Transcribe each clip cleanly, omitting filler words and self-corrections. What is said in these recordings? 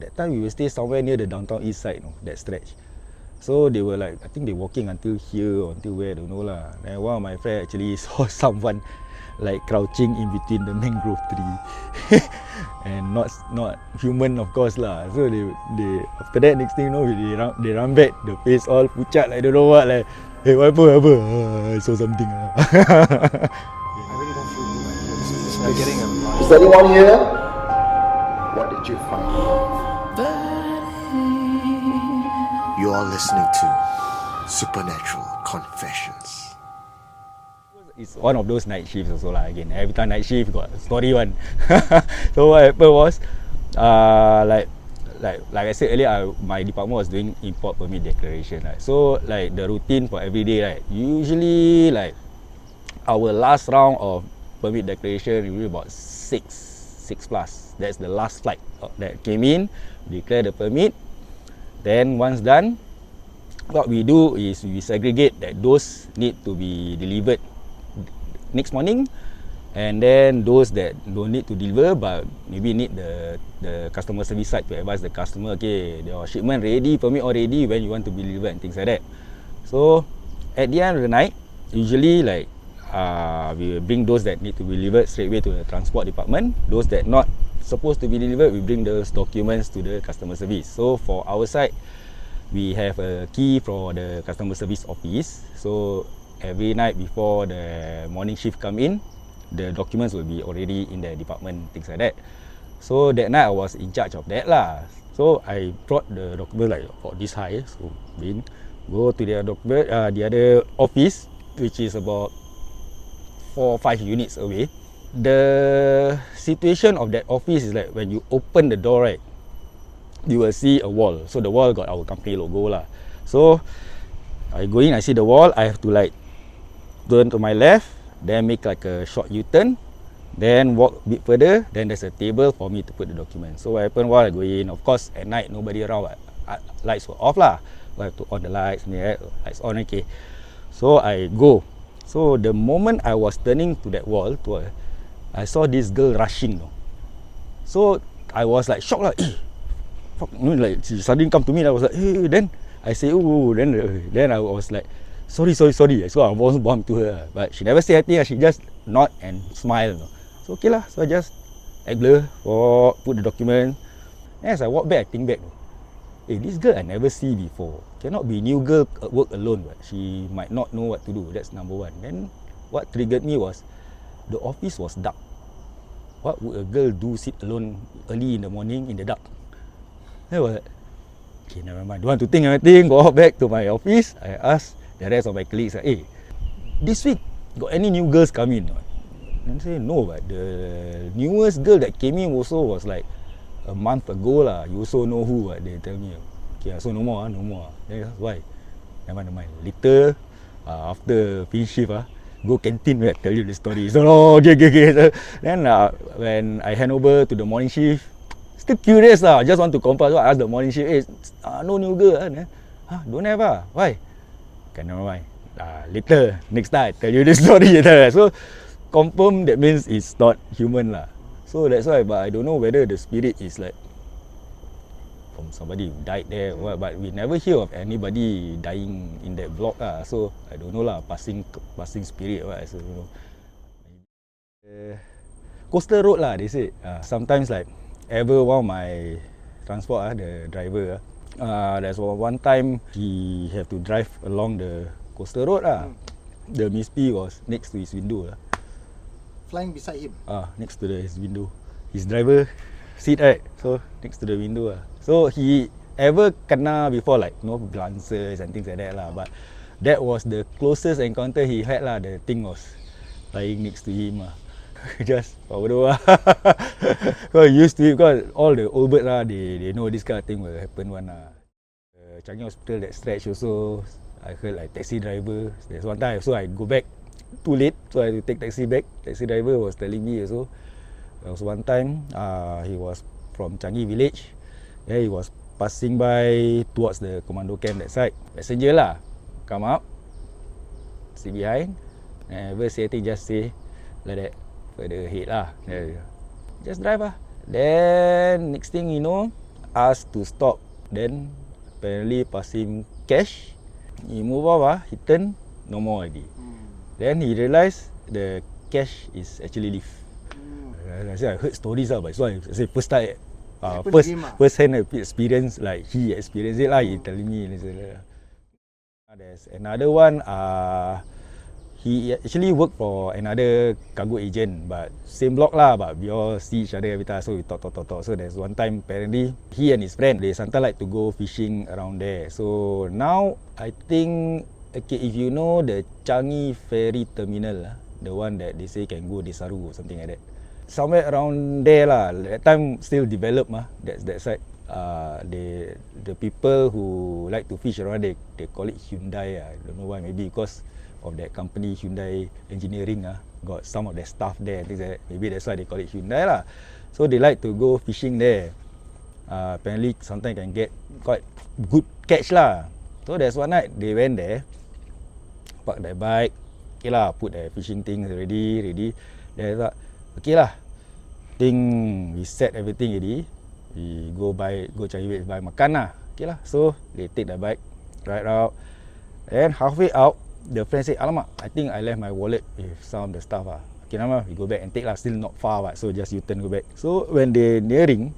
That time we will stay somewhere near the downtown east side, that stretch. So they were like, I think they walking until here or until where, I don't know lah. And one of my friends actually saw someone like crouching in between the mangrove tree. And not human of course lah. So they after that, next thing you know, they run back, the face all pucat like don't know what, like, hey, what happened? I saw something. I really don't feel good. It's like getting a... Is anyone here? What did you find? You are listening to Supernatural Confessions. It's one of those night shifts also lah. Again, every time night shift got a story one. So what happened was, like I said earlier, my department was doing import permit declaration. Right? So like the routine for every day, right? Usually like our last round of permit declaration, usually about 6 plus. That's the last flight that came in, declare the permit. Then once done, what we do is we segregate that those need to be delivered next morning, and then those that don't need to deliver but maybe need the customer service side to advise the customer, okay, your shipment ready, permit all ready, when you want to be delivered and things like that. So at the end of the night, usually like we will bring those that need to be delivered straight away to the transport department. Those that not supposed to be delivered, we bring those documents to the customer service. So for our side, we have a key for the customer service office. So every night before the morning shift come in, the documents will be already in the department, things like that. So that night I was in charge of that lah. So I brought the document like about this high. So go to the document, the other office, which is about 4 or 5 units away. The situation of that office is like when you open the door, right, you will see a wall. So the wall got our company logo lah. So I go in, I see the wall, I have to like turn to my left, then make like a short U-turn, then walk a bit further, then there's a table for me to put the document. So what happened while I go in, of course at night nobody around, lights were off lah. So I have to on the lights, lights on, okay. So I go. So the moment I was turning to that wall, I saw this girl rushing. So I was like shocked lah. Fuck, like she suddenly come to me. I was like, hey. Then I say, oh. Then I was like, sorry. So I wasn't bumped to her, but she never say anything. She just nod and smile. So okay lah. So I just act blur, put the document. As I walk back, I think back. Hey, this girl I never see before. Cannot be new girl at work alone, but she might not know what to do. That's number one. Then what triggered me was, the office was dark. What would a girl do sit alone early in the morning in the dark? I was like, okay, never mind. Don't want to think anything. Go back to my office. I asked the rest of my colleagues, hey, this week got any new girls come in? And they say no, but the newest girl that came in also was like a month ago lah. You also know who? They tell me. Okay, so no more. Then why? Never mind. Later, after finish shift, go canteen, where I tell you the story. So okay. So, then when I hand over to the morning shift, still curious lah. Just want to compare. So I ask the morning shift, hey, no new girl. Don't have Why? Okay, never mind. Later, next time I tell you the story. So confirm that means it's not human lah. So that's why. But I don't know whether the spirit is like from somebody who died there or what, but we never hear of anybody dying in that block lah. So I don't know lah, passing spirit or what. So you know, coastal road lah. They say sometimes like ever one of my transport the driver there's one time he have to drive along the coastal road lah. The Miss P was next to his window lah. Flying beside him? Next to his window. His driver seat, right? So next to the window lah. So he ever kena before like glances and things like that lah. But that was the closest encounter he had lah. The thing was lying next to him lah. Just bodoh lah. Because used to it, because all the old birds lah, they know this kind of thing will happen one lah. Changi Hospital that stretch also, I heard like taxi driver. There's one time, so I go back too late, so I had to take taxi back. Taxi driver was telling me also. There was one time, he was from Changi village. He was passing by towards the commando camp that side. Passenger lah, come up, sit behind, never say anything, just say like that, further ahead lah. Just drive lah. Then next thing you know, us to stop. Then apparently pass him cash. He move off, he turn, no more already. Then he realised the cash is actually leave. I say I heard stories but so I say first time, first hand experience, like he experienced it lah. He telling me. There's another one. He actually worked for another cargo agent, but same block lah. But we all see each other every time, so we talk. So there's one time apparently he and his friend, they sometimes like to go fishing around there. So now I think, okay, if you know the Changi ferry terminal, the one that they say can go Desaru or something like that, somewhere around there lah. That time still developed that side. The people who like to fish around, they call it Hyundai. I don't know why, maybe because of that company Hyundai Engineering got some of their stuff there, things like that. Maybe that's why they call it Hyundai lah. So they like to go fishing there. Apparently sometimes can get quite good catch lah. So there's one night they went there, park their bike, okay lah, put their fishing things ready. Then I thought, okay lah, think we set everything ready. We go Changi buy makan lah. Okay lah. So they take the bike, ride out. And halfway out, the friend said, alamak, I think I left my wallet with some of the stuff lah. Okay, nama, we go back and take lah. Still not far so just U-turn go back. So when they nearing,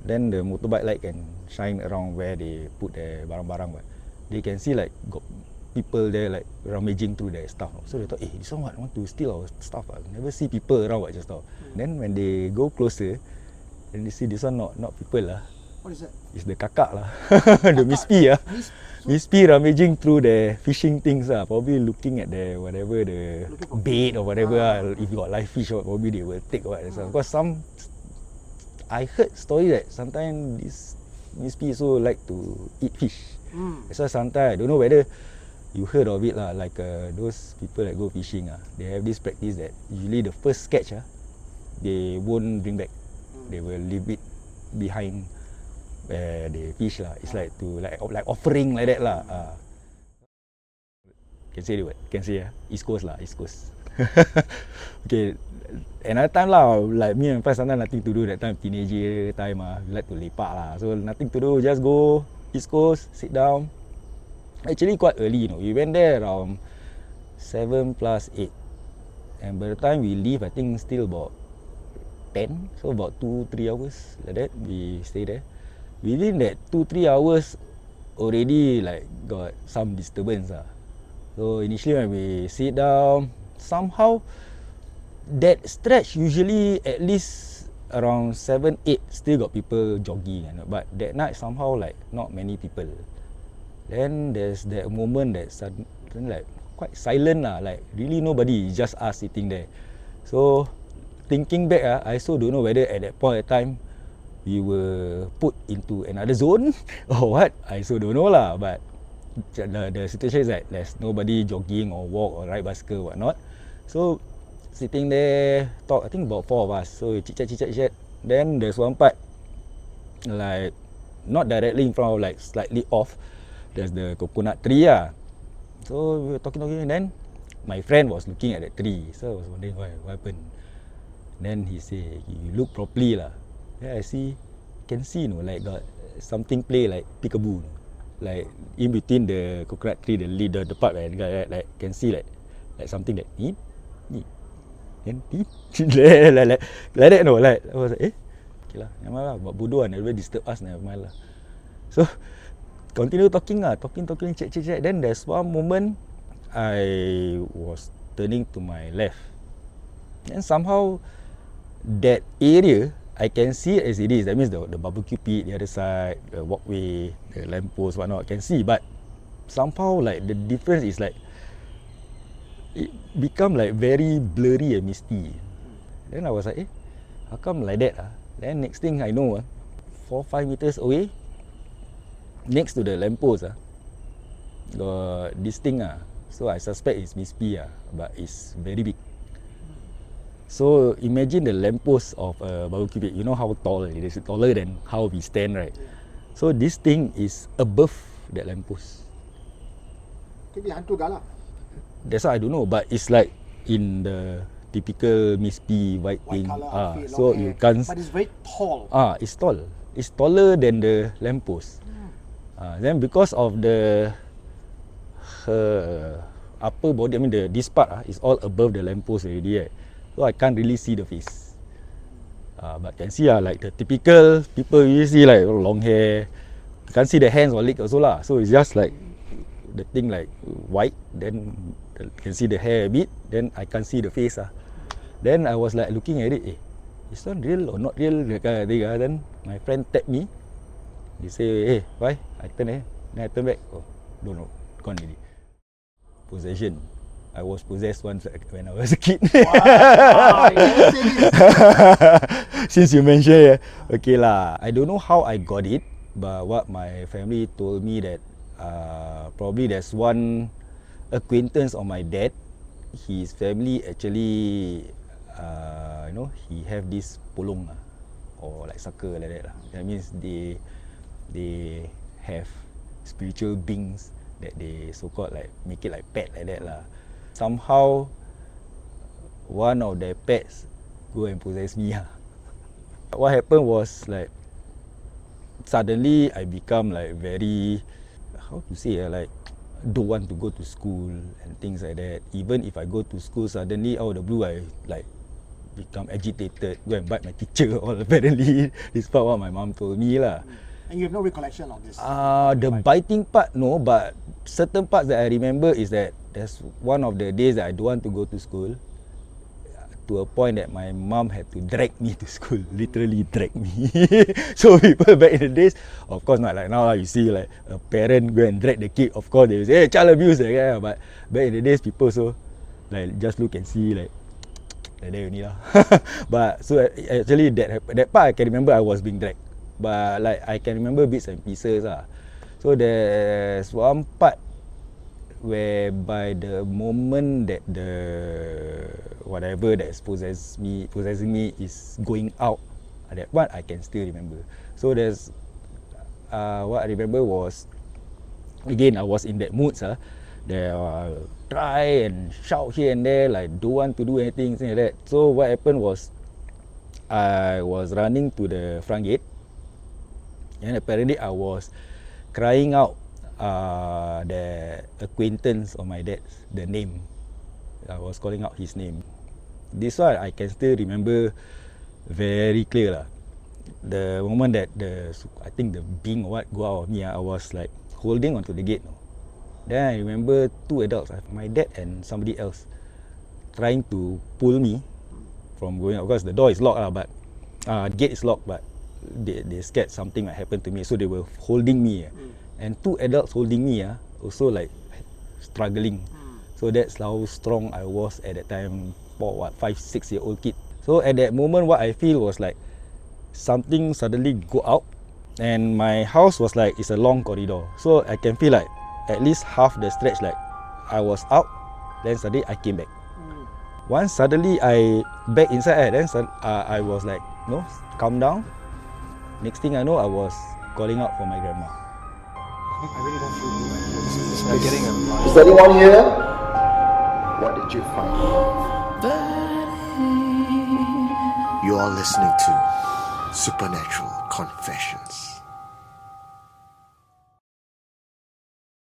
then the motorbike light can shine around where they put their barang-barang. But they can see like got people there like rummaging through their stuff. So they thought, this one want to steal our stuff. Never see people around just now. Then when they go closer, then they see this one not people lah. What is that? It's the kakak lah. The Miss P Miss P rummaging through the fishing things probably looking at the whatever, the bait or whatever if you got live fish or probably they will take what. Because I heard story that sometimes this Miss P also like to eat fish. So sometimes I don't know whether you heard of it lah, like those people that go fishing they have this practice that usually the first catch they won't bring back. They will leave it behind where they fish lah. It's like to like offering like that lah. Can say what? Can say East Coast lah, East Coast. Okay, another time lah, like me and friends sometimes nothing to do that time, teenager time we like to lepak lah. So nothing to do, just go East Coast, sit down. Actually quite early, we went there around 7 plus 8. And by the time we leave, I think still about 10, so about 2-3 hours like that we stay there. Within that 2-3 hours already like got some disturbance So initially when we sit down, somehow that stretch usually at least around 7-8 still got people jogging, but that night somehow like not many people. Then there's that moment that suddenly like quite silent like really nobody, just us sitting there. So thinking back I also don't know whether at that point of time we were put into another zone or what. I also don't know lah. But the situation is that there's nobody jogging or walk or ride bicycle or whatnot. So sitting there, talk. I think about 4 of us. So we chit-chat. Then there's one part like not directly in front of, like slightly off. There's the coconut tree So we were talking and then my friend was looking at the tree. So I was wondering what happened. Then he said, you look properly lah. Yeah, I can see like got something play like peekaboo, like in between the coconut tree, the part where like can see like something that like that like I was like okay lah, never mind lah, buat bodoh never disturb us, never mind lah. So continue talking, chat. Then there's one moment I was turning to my left, and somehow that area I can see it as it is. That means the barbecue pit, the other side, the walkway, the lamppost, whatnot, I can see. But somehow like the difference is like it become like very blurry and misty. Then I was like, how come like that? Then next thing I know, 4-5 meters away, next to the lamppost, got this thing. So I suspect it's Miss P, but it's very big. So imagine the lamppost of a barbecue pit. You know how tall it is, taller than how we stand, right? So this thing is above that lamppost. Could be hantu galak. That's why I don't know, but it's like in the typical Miss P white thing. Colour outfit, so you can't. But it's very tall. It's tall. is taller than the lamppost. Then because of the her upper body, I mean this part is all above the lamppost already, right? So I can't really see the face. But can see like the typical people you see like long hair. Can't see the hands or leg also lah. So it's just like the thing like white. Then can see the hair a bit. Then I can't see the face ah. Then I was like looking at it. It's not real or not real? That kind of thing. Then my friend tapped me. He say, hey, why? I turn Then I turn back. Oh, no, gone already. Possession. I was possessed once when I was a kid. Wow, you never say this. Since you mentioned, okay lah. I don't know how I got it, but what my family told me that probably there's one acquaintance of my dad. His family actually, he have this polong or like sucker like that lah. That means they have spiritual beings that they so-called like make it like pet like that lah. Somehow one of their pets go and possess me. What happened was like suddenly I become like very, how to say, like don't want to go to school and things like that. Even if I go to school, suddenly out of the blue I like become agitated, go and bite my teacher all apparently. This part what my mom told me lah. And you have no recollection of this? The biting part, no, but certain parts that I remember is that there's one of the days that I don't want to go to school, to a point that my mom had to drag me to school, literally drag me. So people back in the days, of course not like now, you see like a parent go and drag the kid, of course they will say, hey, child abuse, but back in the days people so like just look and see like that only lah. But so actually that part I can remember I was being dragged. But like I can remember bits and pieces lah. So there's one part whereby the moment that the whatever that is possessing me is going out, that one I can still remember. So there's what I remember was, again I was in that mood there try and shout here and there like don't want to do anything, things like that. So what happened was I was running to the front gate. And apparently I was crying out the acquaintance of my dad, the name. I was calling out his name. This one I can still remember very clear lah. The moment that I think the being or what go out of me, I was like holding onto the gate. Then I remember two adults, my dad and somebody else, trying to pull me from going out. Because the door is locked but the gate is locked, but they scared something might happen to me, so they were holding me. And two adults holding me also like struggling. So that's how strong I was at that time for 5-6-year-old kid. So at that moment what I feel was like something suddenly go out, and my house was like, it's a long corridor, so I can feel like at least half the stretch like I was out, then suddenly I came back. Once suddenly I back inside, then I was like, no, calm down. Next thing I know, I was calling out for my grandma. I really don't feel good. It's like getting a... Is anyone here? What did you find? You are listening to Supernatural Confessions.